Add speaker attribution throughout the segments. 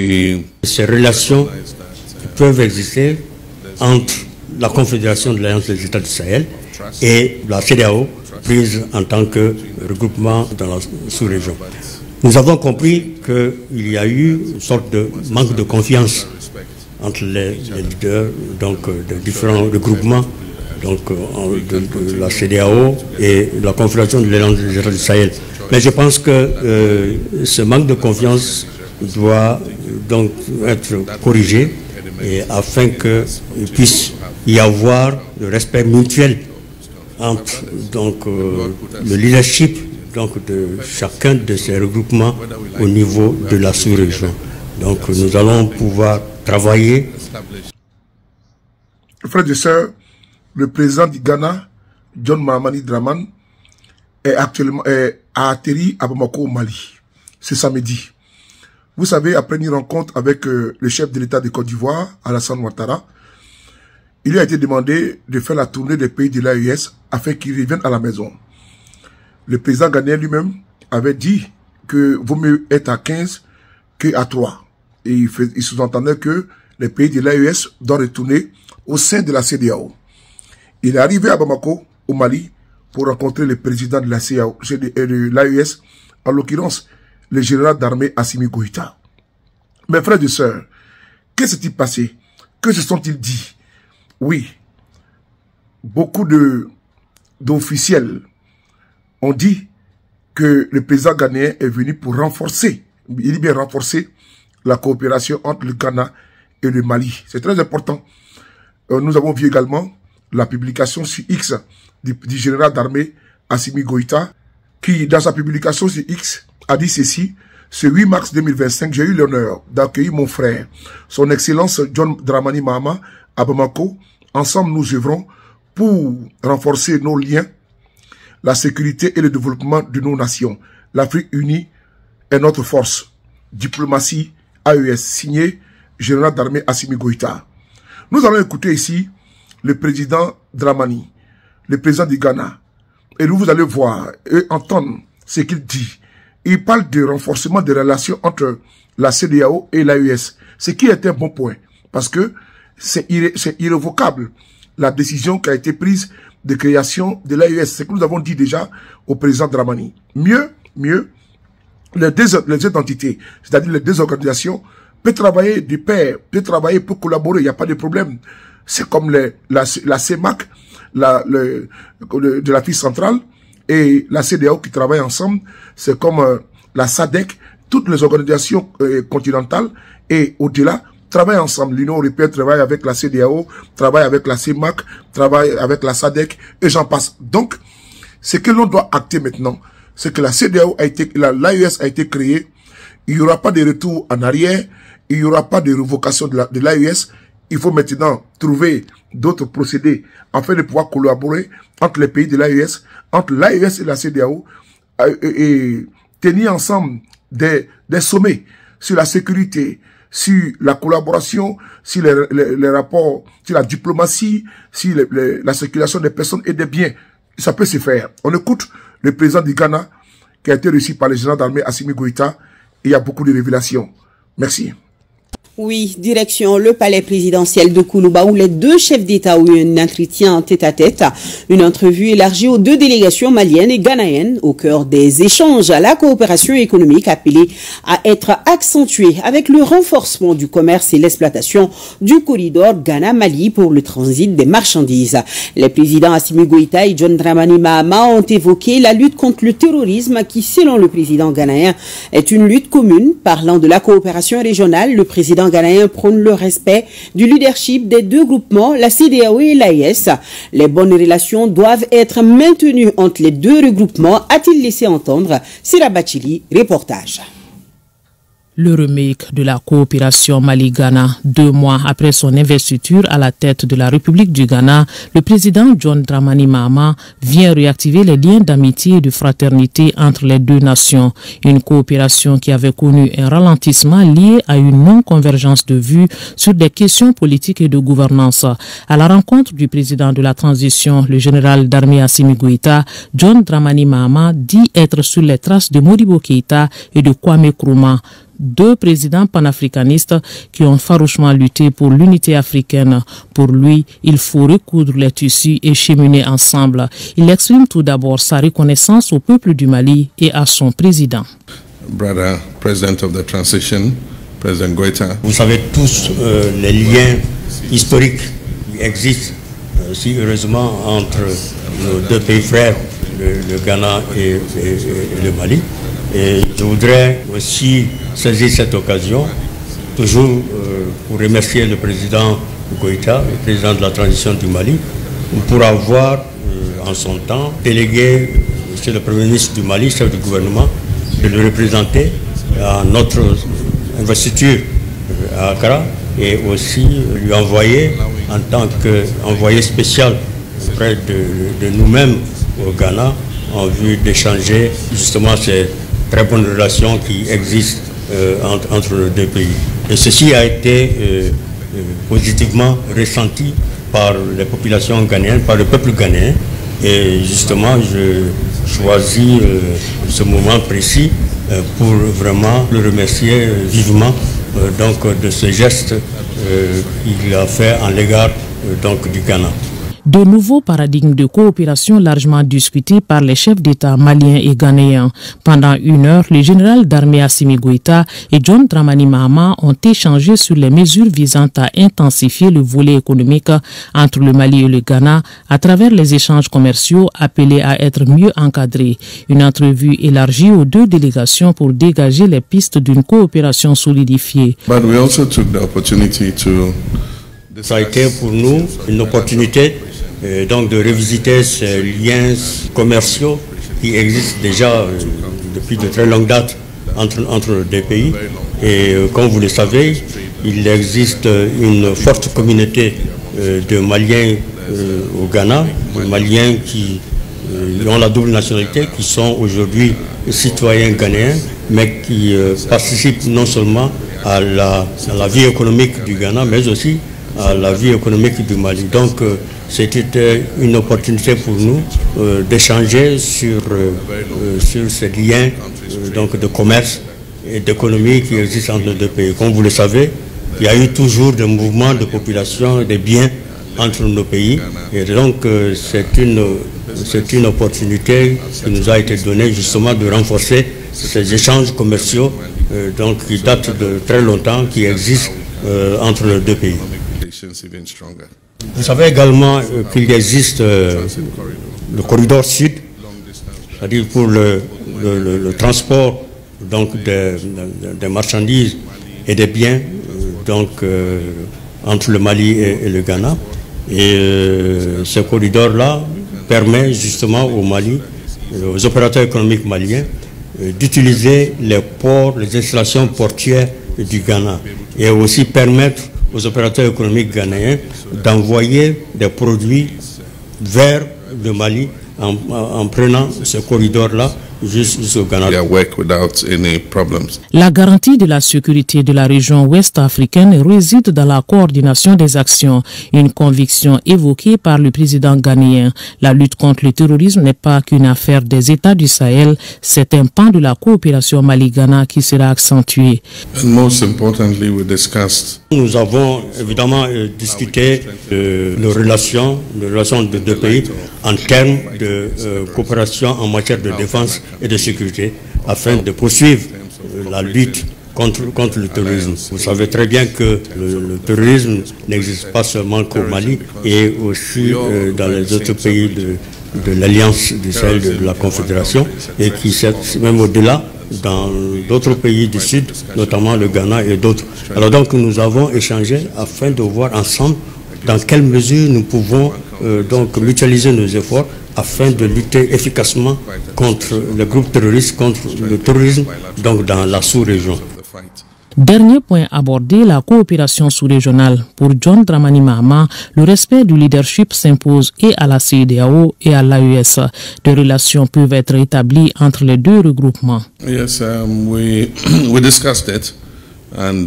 Speaker 1: Et ces relations peuvent exister entre la Confédération de l'Alliance des États du Sahel et la CEDEAO, prise en tant que regroupement dans la sous-région. Nous avons compris qu'il y a eu une sorte de manque de confiance entre les leaders de différents regroupements de la CEDEAO et la Confédération de l'Alliance des États du Sahel. Mais je pense que ce manque de confiance doit donc être corrigé afin qu'il puisse y avoir le respect mutuel entre le leadership de chacun de ces regroupements au niveau de la sous-région. Donc nous allons pouvoir travailler.
Speaker 2: Frères et sœurs, le président du Ghana, John Dramani Dramani, a atterri à Bamako au Mali. C'est samedi. Vous savez, après une rencontre avec le chef de l'État de Côte d'Ivoire, Alassane Ouattara, il lui a été demandé de faire la tournée des pays de l'AES afin qu'ils reviennent à la maison. Le président ghanéen lui-même avait dit que vaut mieux être à 15 qu'à 3. Et il sous-entendait que les pays de l'AES doivent retourner au sein de la CEDEAO. Il est arrivé à Bamako, au Mali, pour rencontrer le président de l'AES, en l'occurrence le général d'armée Assimi Goïta. Mes frères et sœurs, que s'est-il passé? Que se sont-ils dit? Oui, beaucoup d'officiels ont dit que le président ghanéen est venu pour renforcer, il dit bien renforcer, la coopération entre le Ghana et le Mali. C'est très important. Nous avons vu également la publication sur X du général d'armée Assimi Goïta, qui, dans sa publication sur X, a dit ceci: ce 8 mars 2025, j'ai eu l'honneur d'accueillir mon frère, son Excellence John Dramani Mahama, à Bamako. Ensemble, nous œuvrons pour renforcer nos liens, la sécurité et le développement de nos nations. L'Afrique unie est notre force. Diplomatie AES, signé général d'armée Assimi Goïta. Nous allons écouter ici le président Dramani, le président du Ghana, et vous allez voir et entendre ce qu'il dit. Il parle de renforcement des relations entre la CEDEAO et l'AES, ce qui est un bon point, parce que c'est irrévocable la décision qui a été prise de création de l'AES. C'est ce que nous avons dit déjà au président Dramani. Mieux, les deux entités, c'est-à-dire les deux organisations, peuvent travailler de pair, peuvent travailler pour collaborer, il n'y a pas de problème. C'est comme la CEMAC, de l'Afrique centrale, et la CEDEAO qui travaillent ensemble. C'est comme la SADC, toutes les organisations continentales et au-delà travaillent ensemble. L'Union européenne travaille avec la CEDEAO, travaille avec la CEMAC, travaille avec la SADC et j'en passe. Donc, ce que l'on doit acter maintenant, c'est que la CEDEAO l'AES a été créée. Il n'y aura pas de retour en arrière, il n'y aura pas de révocation de l'AES. Il faut maintenant trouver d'autres procédés afin de pouvoir collaborer entre les pays de l'AES, entre l'AES et la CEDEAO, et tenir ensemble des sommets sur la sécurité, sur la collaboration, sur les rapports, sur la diplomatie, sur la circulation des personnes et des biens. Ça peut se faire. On écoute le président du Ghana qui a été reçu par le général d'armée Assimi Goïta et il y a beaucoup de révélations. Merci.
Speaker 3: Oui, direction le palais présidentiel de Koulouba où les deux chefs d'État ont eu un entretien tête-à-tête. Une entrevue élargie aux deux délégations maliennes et ghanéennes au cœur des échanges à la coopération économique appelée à être accentuée avec le renforcement du commerce et l'exploitation du corridor Ghana-Mali pour le transit des marchandises. Les présidents Assimi Goïta et John Dramani Mahama ont évoqué la lutte contre le terrorisme qui, selon le président ghanéen, est une lutte commune. Parlant de la coopération régionale, le président ghanéen prône le respect du leadership des deux groupements, la CEDEAO et l'AES. Les bonnes relations doivent être maintenues entre les deux regroupements, a-t-il laissé entendre. Sira Bachili, reportage.
Speaker 4: Le remake de la coopération Mali-Ghana. 2 mois après son investiture à la tête de la République du Ghana, le président John Dramani Mahama vient réactiver les liens d'amitié et de fraternité entre les deux nations. Une coopération qui avait connu un ralentissement lié à une non-convergence de vues sur des questions politiques et de gouvernance. À la rencontre du président de la transition, le général d'armée Assimi Goïta, John Dramani Mahama dit être sur les traces de Modibo Keïta et de Kwame Nkrumah. deux présidents panafricanistes qui ont farouchement lutté pour l'unité africaine. Pour lui, il faut recoudre les tissus et cheminer ensemble. Il exprime tout d'abord sa reconnaissance au peuple du Mali et à son président.
Speaker 5: Brother President of the Transition, President Goïta.
Speaker 1: Vous savez tous les liens historiques qui existent si heureusement entre nos deux pays frères, le Ghana et le Mali. Et je voudrais aussi saisir cette occasion, toujours pour remercier le président Goïta, le président de la transition du Mali, pour avoir en son temps délégué M. le Premier ministre du Mali, chef du gouvernement, de le représenter à notre investiture à Accra et aussi lui envoyer en tant qu'envoyé spécial auprès de nous-mêmes au Ghana en vue d'échanger justement ces très bonnes relations qui existent entre les deux pays. Et ceci a été positivement ressenti par les populations ghanéennes, par le peuple ghanéen. Et justement, je choisis ce moment précis pour vraiment le remercier vivement de ce geste qu'il a fait en l'égard du Ghana.
Speaker 4: De nouveaux paradigmes de coopération largement discutés par les chefs d'État maliens et ghanéens. Pendant 1 heure, le général d'armée Assimi Goïta et John Dramani Mahama ont échangé sur les mesures visant à intensifier le volet économique entre le Mali et le Ghana à travers les échanges commerciaux appelés à être mieux encadrés. Une entrevue élargie aux deux délégations pour dégager les pistes d'une coopération solidifiée.
Speaker 5: But we also took the opportunity to...
Speaker 1: Ça a été pour nous une opportunité de revisiter ces liens commerciaux qui existent déjà depuis de très longues dates entre les deux pays. Et comme vous le savez, il existe une forte communauté de Maliens au Ghana, de Maliens qui ont la double nationalité, qui sont aujourd'hui citoyens ghanéens, mais qui participent non seulement à la vie économique du Ghana, mais aussi à la vie économique du Mali. Donc c'était une opportunité pour nous d'échanger sur ces liens de commerce et d'économie qui existent entre les deux pays. Comme vous le savez, il y a eu toujours des mouvements de population et des biens entre nos pays. Et donc c'est une opportunité qui nous a été donnée justement de renforcer ces échanges commerciaux qui datent de très longtemps, qui existent entre les deux pays. Vous savez également qu'il existe le corridor sud, c'est-à-dire pour le transport des marchandises et des biens entre le Mali et le Ghana. Et ce corridor-là permet justement au Mali, aux opérateurs économiques maliens, d'utiliser les ports, les installations portuaires du Ghana et aussi permettre aux opérateurs économiques ghanéens d'envoyer des produits vers le Mali en prenant ce corridor-là jusqu'au Ghana.
Speaker 4: La garantie de la sécurité de la région ouest africaine réside dans la coordination des actions, une conviction évoquée par le président ghanéen. La lutte contre le terrorisme n'est pas qu'une affaire des États du Sahel, c'est un pan de la coopération Mali-Ghana qui sera accentué.
Speaker 1: Nous avons évidemment discuté de nos relations de deux pays en termes de coopération en matière de défense et de sécurité afin de poursuivre la lutte contre le terrorisme. Vous savez très bien que le terrorisme n'existe pas seulement qu'au Mali et aussi dans les autres pays de l'Alliance du Sahel, de la Confédération, et qui même au-delà dans d'autres pays du Sud, notamment le Ghana et d'autres. Alors donc nous avons échangé afin de voir ensemble dans quelle mesure nous pouvons mutualiser nos efforts afin de lutter efficacement contre les groupes terroristes, contre le terrorisme, dans la sous-région.
Speaker 4: Dernier point abordé, la coopération sous-régionale. Pour John Dramani Mahama, le respect du leadership s'impose et à la CEDEAO et à l'AES. Des relations peuvent être établies entre les deux regroupements.
Speaker 5: Yes, we discussed it and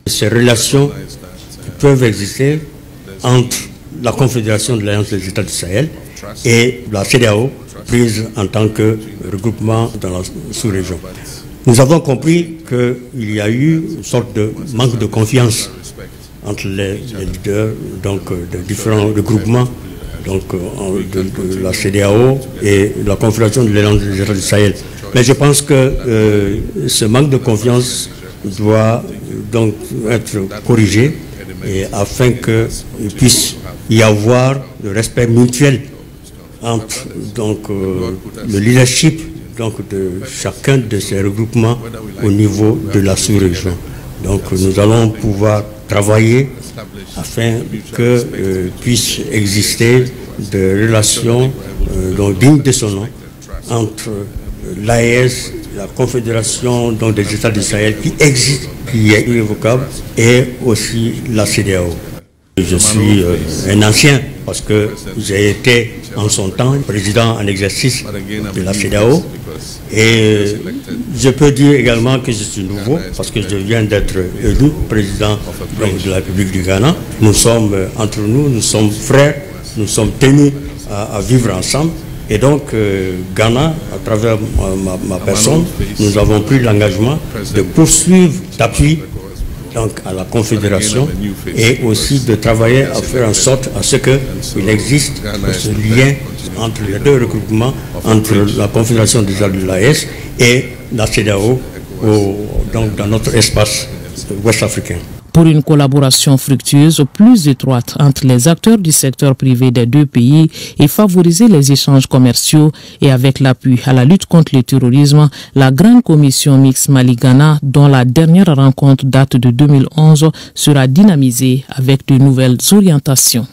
Speaker 1: Ces relations peuvent exister entre la Confédération de l'Alliance des États du Sahel et la CEDEAO, prise en tant que regroupement dans la sous-région. Nous avons compris qu'il y a eu une sorte de manque de confiance entre les leaders de différents regroupements de la CEDEAO et la Confédération de l'Alliance des États du Sahel. Mais je pense que ce manque de confiance doit donc être corrigé afin qu'il puisse y avoir le respect mutuel entre le leadership de chacun de ces regroupements au niveau de la sous-région. Donc nous allons pouvoir travailler afin que puisse exister des relations dignes de son nom entre l'AES, la Confédération des États du Sahel qui existe, qui est irrévocable, et aussi la CEDEAO. Je suis un ancien parce que j'ai été en son temps président en exercice de la CEDEAO, et je peux dire également que je suis nouveau parce que je viens d'être élu président de la République du Ghana. Nous sommes entre nous, nous sommes frères, nous sommes tenus à vivre ensemble. Et donc, Ghana, à travers ma personne, nous avons pris l'engagement de poursuivre d'appui à la Confédération et aussi de travailler à faire en sorte à ce qu'il existe ce lien entre les deux regroupements, entre la Confédération des États de l'AES et la CEDEAO, dans notre espace ouest-africain.
Speaker 4: Pour une collaboration fructueuse plus étroite entre les acteurs du secteur privé des deux pays et favoriser les échanges commerciaux, et avec l'appui à la lutte contre le terrorisme, la Grande Commission mixte Mali-Ghana, dont la dernière rencontre date de 2011, sera dynamisée avec de nouvelles orientations.